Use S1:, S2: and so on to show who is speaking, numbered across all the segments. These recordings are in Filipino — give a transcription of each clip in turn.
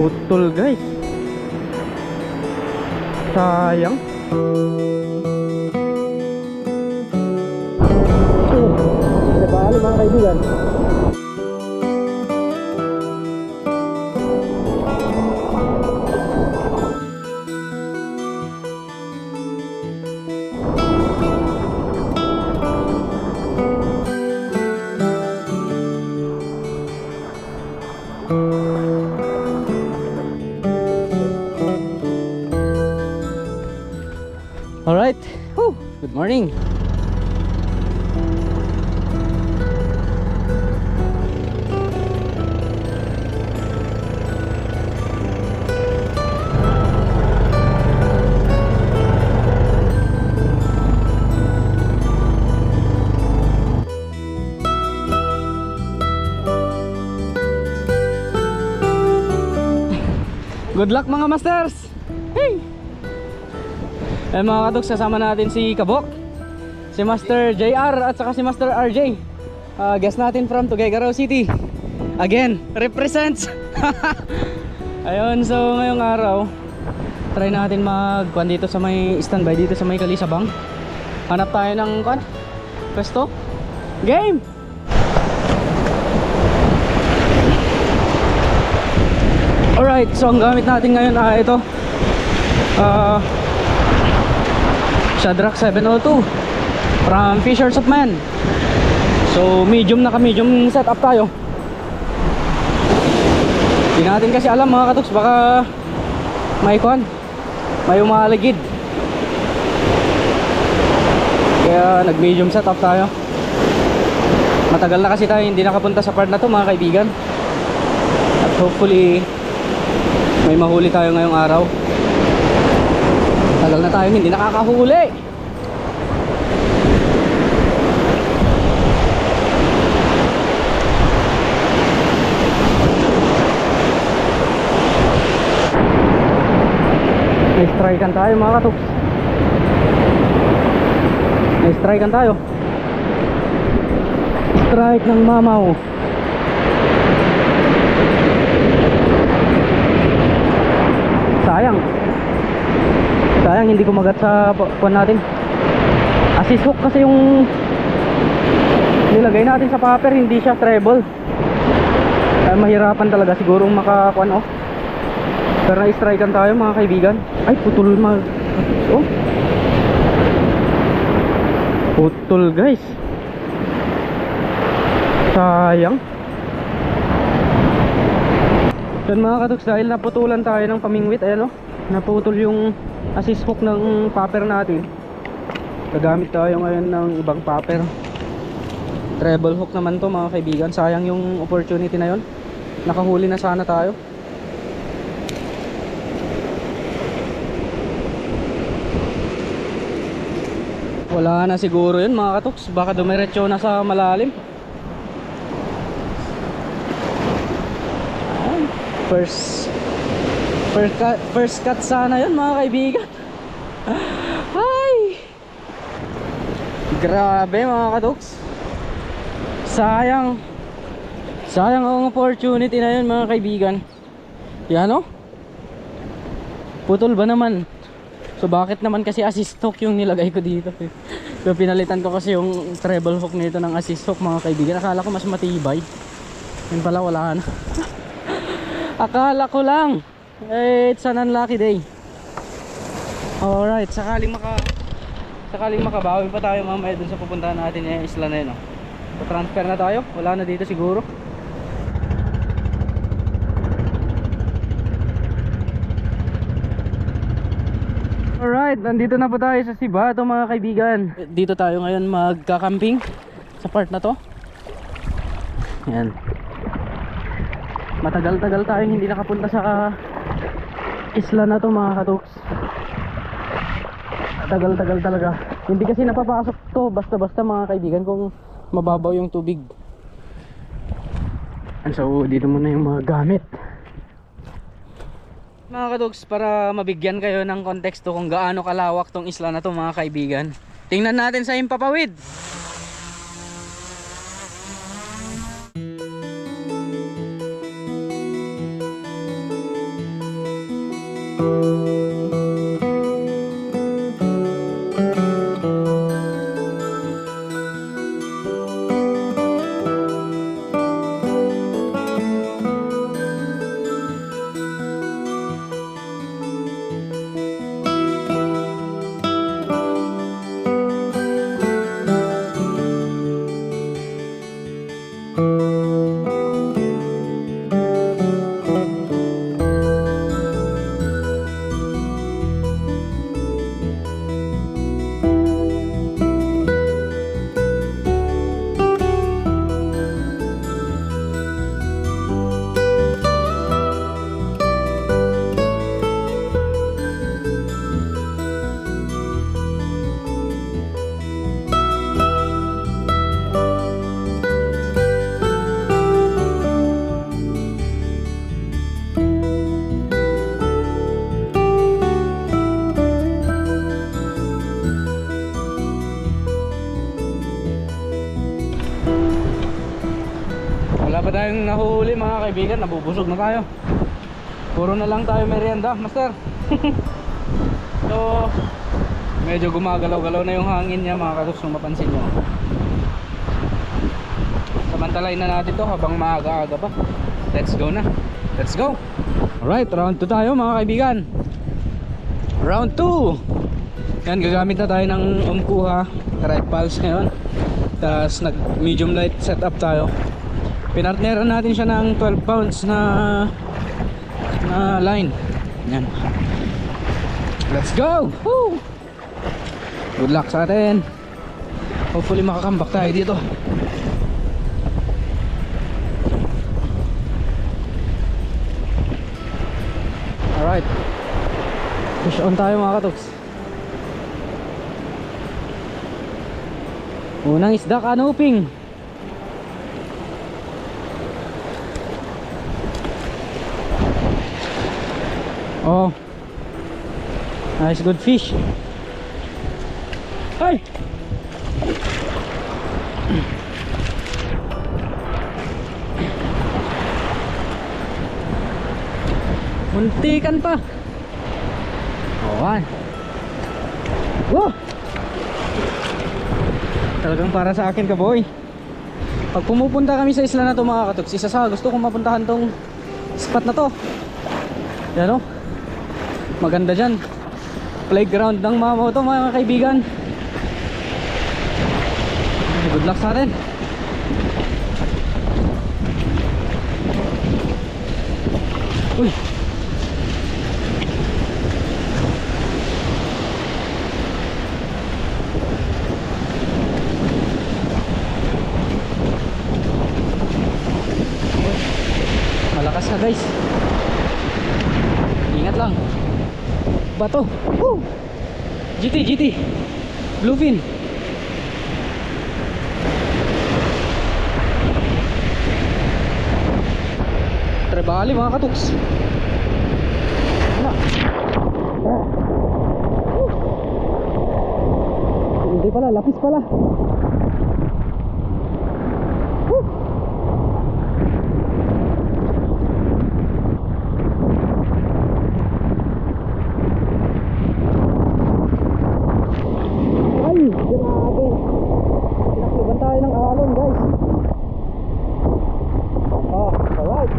S1: Putol guys. Sayang. Hindi bali mga kaibigan. Alright, good morning. Good luck mga masters. Hey! Eh mga katoks, kasama natin si Kabok, si Master JR at saka si Master RJ. Guest natin from Tuguegarao City. Again, represents. Ayun, so ngayong araw try natin magkuhan dito sa may standby dito sa may Kalisabang. Hanap tayo ng kuhan, pwesto. Game! Alright, so ang gamit natin ngayon ito Shadrack 702 from Fishers of Man. So medium na medium setup tayo. Hindi natin kasi alam mga katoks, baka may kuhan, may umaligid, kaya nag medium setup tayo. Matagal na kasi tayo hindi nakapunta sa part na to mga kaibigan, at hopefully may mahuli tayo ngayong araw. Tagal na tayo hindi nakakahuli. Na-strikean tayo mga katoks. Na-strikean tayo. Strike ng mamaw. Sayang. Sayang hindi kumagat sa puwan natin. Assist hook kasi yung nilagay natin sa popper, hindi siya treble. Kaya mahirapan talaga siguro makakuan oh. Pero na-strikean tayo mga kaibigan. Ay putol oh. Putol guys. Sayang. Yan mga katoks, dahil naputulan tayo ng pamingwit, ayan o, naputol yung assist hook ng popper natin. Gagamit tayo ngayon ng ibang popper. Treble hook naman to mga kaibigan. Sayang yung opportunity na yon. Nakahuli na sana tayo. Wala na siguro yun mga katoks, baka dumiretso na sa malalim. First cut sana yun mga kaibigan. Ay, grabe mga katoks. Sayang ang opportunity na yun mga kaibigan. Yan o, putol ba naman. So bakit naman kasi assist hook yung nilagay ko dito. So pinalitan ko kasi yung treble hook nito ng assist hook mga kaibigan. Akala ko mas matibay, yun pala wala na. Akala ko lang. It's an unlucky day. Alright, sakaling makabawi pa tayo mamaya dun sa pupuntahan natin yung isla na yun. So transfer na tayo, wala na dito siguro. Alright, nandito na po tayo sa Sibato mga kaibigan. Dito tayo ngayon magka-camping sa part na to. Yan. Matagal-tagal tayong hindi nakapunta sa isla na to mga katoks. Tagal-tagal talaga. Hindi kasi napapasok to basta-basta mga kaibigan kung mababaw yung tubig. And so dito muna yung mga gamit. Mga katoks, para mabigyan kayo ng konteksto kung gaano kalawak tong isla na to mga kaibigan, tingnan natin sa Himpapawid. Wala pa tayong nahuhuli mga kaibigan, nabubusog na tayo. Puro na lang tayo merienda, master. So, medyo gumagalaw-galaw na yung hangin niya mga katuks kung mapansin nyo. Samantalayin na natin to habang maaga-aga pa. Let's go na. Let's go. Alright, round 2 tayo mga kaibigan. Round 2. Yan, gagamit na tayo ng Umkuha Rifles ngayon. Tapos nag medium light setup tayo. Pinartneran natin siya ng 12 pounds na line. Yan. Let's go. Woo! Good luck sa atin. Hopefully makakambak tayo dito. Alright, push on tayo mga katoks. Unang isda, kanuping. Oh, nice, good fish. Ay! Muntikan pa. Awan. Wow! Talagang para sa akin ka, boy. Pag pumupunta kami sa isla na to mga katoks, isa sa gusto kong mapuntahan tong spot na to. Yan o, maganda dyan. Playground ng mama to mga kaibigan. Good luck sa atin. Uy, malakas na guys. Ingat lang. Bato. Woo! GT Bluefin. Trebali mga katuks. Ano? Hindi pala, lapis pala. Grabe. Pinakluban tayo ng alon guys. Oh, alright.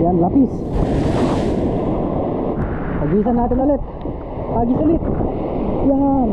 S1: Yan, lapis. Pagisan natin ulit. Pagis ulit. Yan.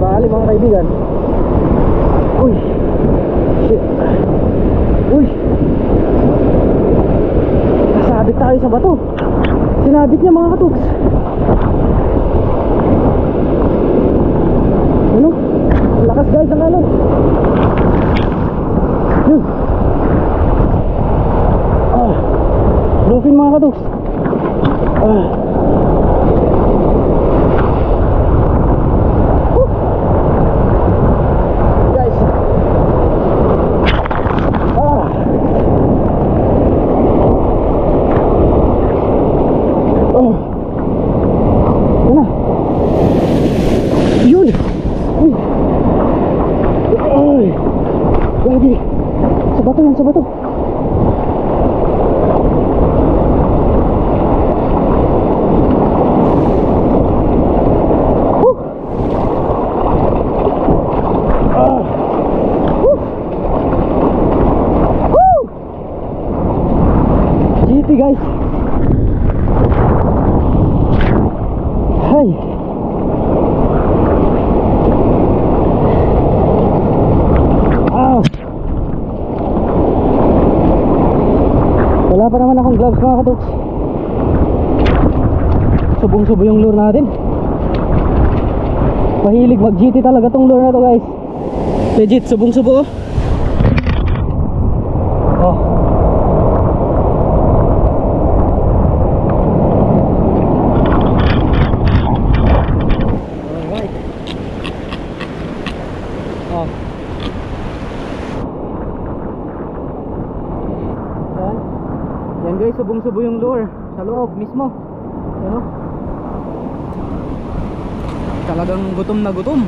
S1: Bali mga kaibigan. Uy, shit. Uy, nasabit tayo sa bato. Sinabit niya mga katuks. Ano? Ang lakas guys ng alon. Yun. Bluefin mga katuks. Ay, lagi. Sa bato yan, sa bato. Guys, hay wala pa naman akong gloves mga katuks. Subong subo yung lure natin. Mahilig mag GT talaga tong lure na to guys. Legit subong subo. Oh, yan guys, subong-subo yung lure sa loob mismo. Ano? Talagang gutom na gutom.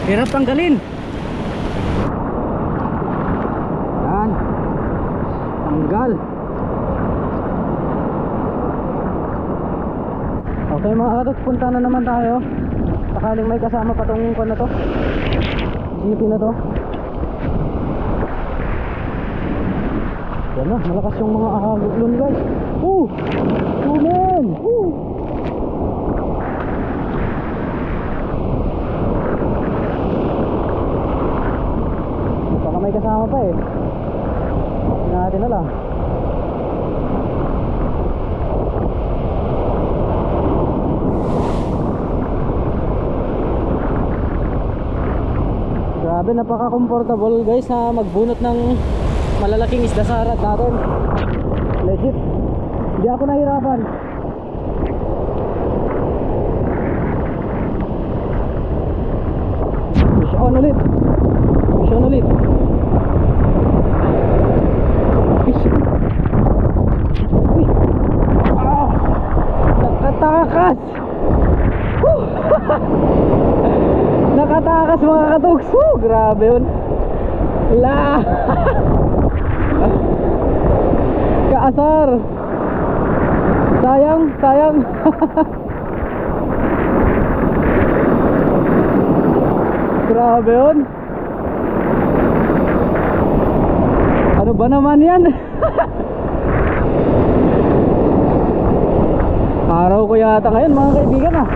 S1: Hirap tanggalin. Yan. Tanggal. Okay mga katot, punta na naman tayo. Sakaling may kasama pa tong kon na to, GP na to. Yan na, malakas yung mga ahagulon guys. Tumen! Baka may kasama pa eh. Hindi natin alam. Grabe, napaka-comfortable guys na magbunot ng malalaking isda sa harap natin. Legit, hindi ako nahirapan. Fish on ulit. Fish on ulit. Fish. Uy. Nakatakas. Nakatakas mga katuks. Grabe yun. La. Kaasar. Sayang, sayang. Grabe yun. Ano ba naman yan? Araw ko yata ngayon mga kaibigan ah.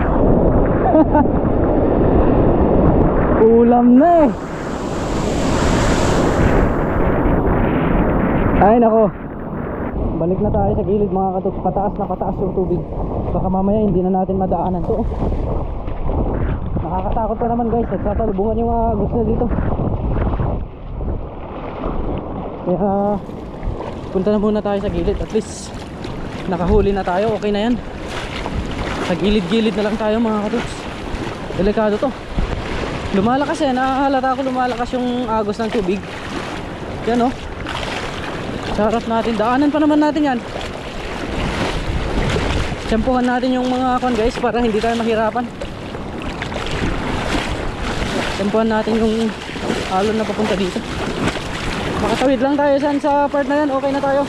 S1: Ulam na eh. Ay nako, balik na tayo sa gilid mga katuks. Pataas na pataas yung tubig. Baka mamaya hindi na natin madaanan to. Nakakatakot pa naman guys. Nagsasalubungan yung mga gusto na dito. Kaya punta na muna tayo sa gilid. At least nakahuli na tayo. Okay na yan. Sa gilid-gilid na lang tayo mga katuks. Delikado to. Lumalakas eh. Nakahalata ako lumalakas yung agos ng tubig. Yan oh. Sa harap natin. Daanan pa naman natin yan. Tsempuhan natin yung mga kon guys para hindi tayo mahirapan. Tsempuhan natin yung alon na papunta dito. Makatawid lang tayo saan sa part na yan. Okay na tayo.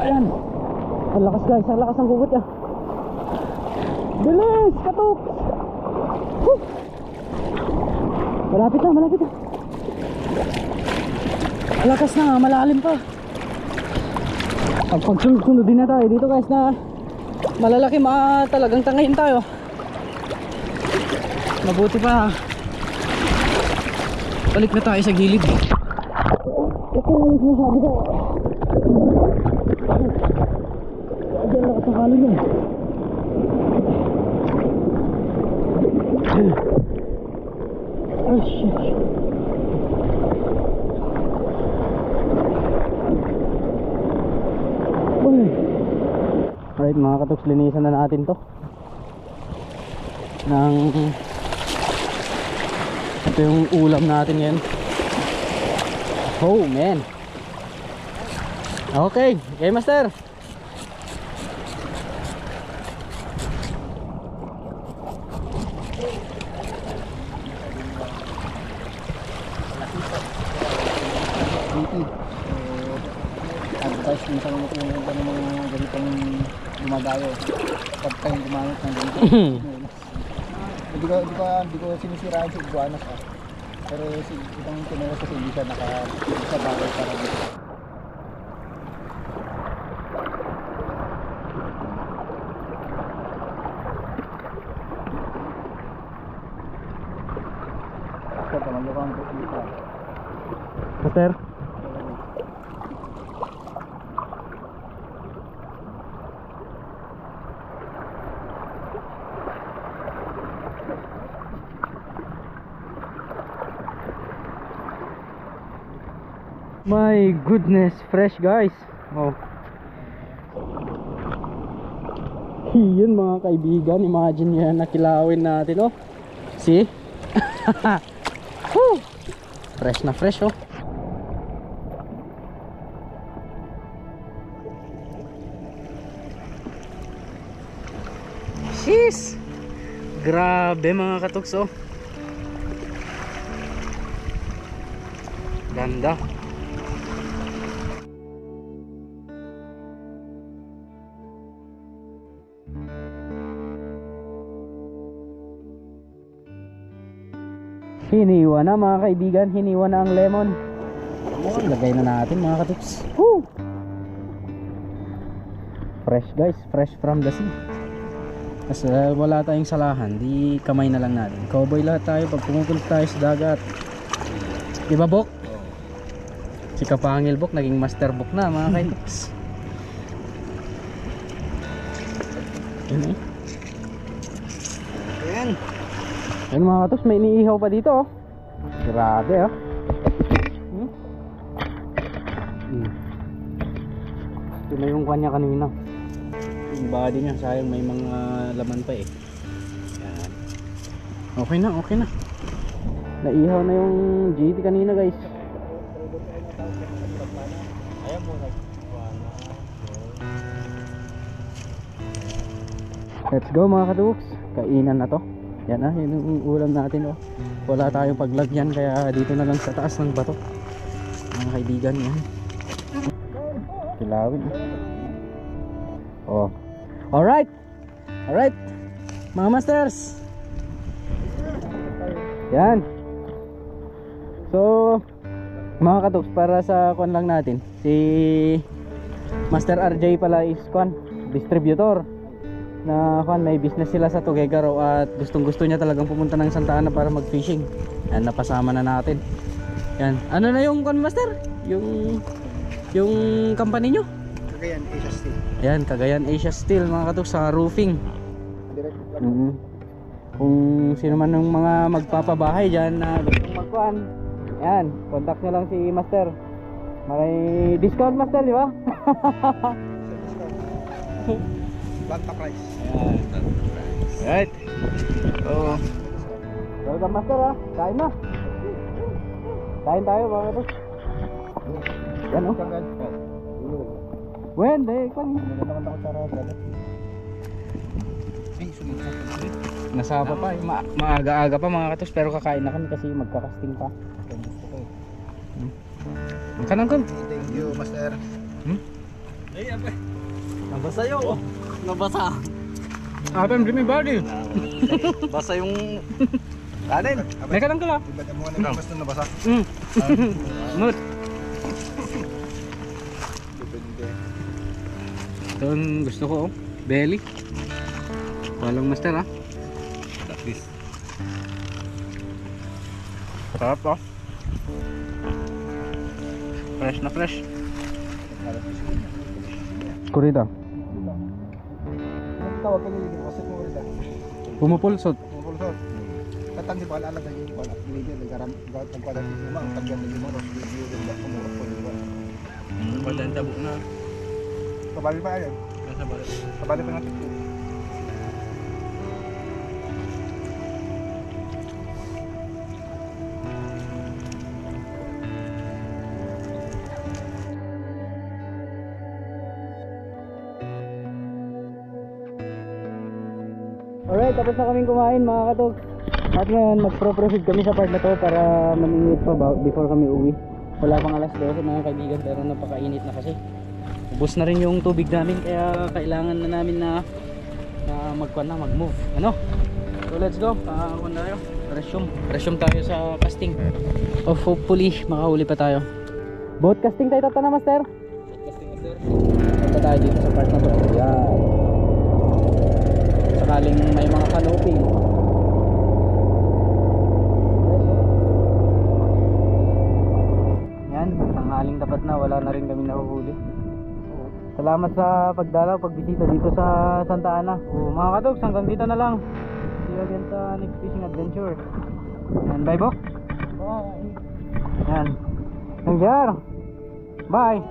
S1: Ayan. Ang lakas guys. Ang lakas ng gugot ya. Bilis! Katok! Malapit na, malapit na. Malakas na nga, malalim pa. Pagsunod din na tayo dito guys na malalaki, talagang tangayin tayo. Mabuti pa balik na tayo sa gilid. Ito yung sinasabi ko. Diyan lang kasakali niya. Oh shit. Alright mga katuks, linisan na natin to ng ito yung ulam natin ngayon. Oh man. Okay, okay master.
S2: yung mga ganitong gumagayo. Pag kayong gumamit ng ganito. Hindi ko sinisiraan si Iguanas ah. Pero itong Chinelas kasi hindi siya bagay para dito.
S1: Master? My goodness, fresh guys. Oh. Yun mga kaibigan, imagine yan nakilawin natin oh. See? Woo! Fresh na fresh oh. Jeez! Grabe mga katuks oh. Ganda. Hiniwa na mga kaibigan, hiniwa na ang lemon. Lagay na natin mga katuks. Woo! Fresh guys, fresh from the sea. Kasi wala tayong salahan, di kamay na lang natin. Cowboy lahat tayo pag pumupunta tayo sa dagat. Diba Bok? Si Kapangil Bok naging master Bok na mga katuks. Yun eh. Ayan. Ayun mga katos, may iniihaw pa dito oh. Grabe oh. Ito na yung kanya kanina. Yung body niya, sayang may mga laman pa eh. Yan. Okay na, okay na. Naihaw na yung GT kanina guys. Let's go mga katuks. Kainan na to. Yan na, yun yung ulam natin oh. Wala tayong paglagyan kaya dito na lang sa taas ng bato. Mga kaibigan yan. Kilawin. Oh. Alright. Alright. Mga masters. Yan. So mga katuks, para sa kuan lang natin. Si Master RJ pala is kuan, distributor. Na may business sila sa Tuguegarao at gustong gusto niya talagang pumunta ng Santa Ana para mag fishing. Yan, napasama na natin. Yan, ano na yung master? Yung company nyo?
S2: Cagayan Asia Steel.
S1: Yan, Cagayan Asia Steel mga katok, sa roofing. Kung sino man ng mga magpapabahay dyan na gustong magkuhan, yan, contact nyo lang si Master. May discount Master, di ba?
S2: Banta price.
S1: Right. Oh. Welcome Master ha. Kain na. Kain tayo mga kapos. Yan oh. When day kan. Nasapa pa. Maaga-aga pa mga katos, pero kakain na kami kasi magkakasting pa. Kanang kan.
S2: Thank you Master.
S1: Hey, apa? Nabasa yo. Nabasa. Apa yung dreamy body? Basa yung kanin. May ka lang kala.
S2: Iba't mo na yung basta nabasa.
S1: Mood. Ito ang gusto ko oh. Belly. Walang Master ha. At least. Sarap oh. Fresh na fresh. Kurita.
S2: Tawag ko nila kasi mo rin.
S1: Pumupulsot.
S2: Pumupulsot. Katang di bala alag yung bala. Hindi nagaram nagpadati mo ang tagyan ng mga ros video din ba kumurot ko diba.
S1: Padan tabo na.
S2: Kabali pa ayan.
S1: Nasa bali.
S2: Kabali pa natin.
S1: Alright, tapos na kaming kumain mga katog. At ngayon magpro-proceed kami sa part na to para mamingit pa before kami uwi. Wala pang alas 12 mga kaibigan, pero napakainit na kasi. ubos na rin yung tubig namin, kaya kailangan na namin na mag-move. Ano? So let's go. Tayo. Resume tayo sa casting. Hopefully makahuli pa tayo. Boat casting tayo na, master. Punta tayo dito sa part na to. Yan. Sakaling may mga canopy. Yan, tanghaling tapat na, wala na rin kami nahuhuli. Salamat sa pagdalaw, pagbisita dito sa Santa Ana. Mga kadogs, hanggang dito na lang. See you again sa next fishing adventure. And bye, Bok. Yan. Nangyar. Bye.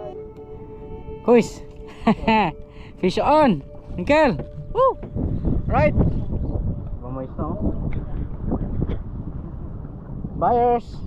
S1: Kuys. Fish on. Uncle. Woo. Right. Bamoy snow. Buyers.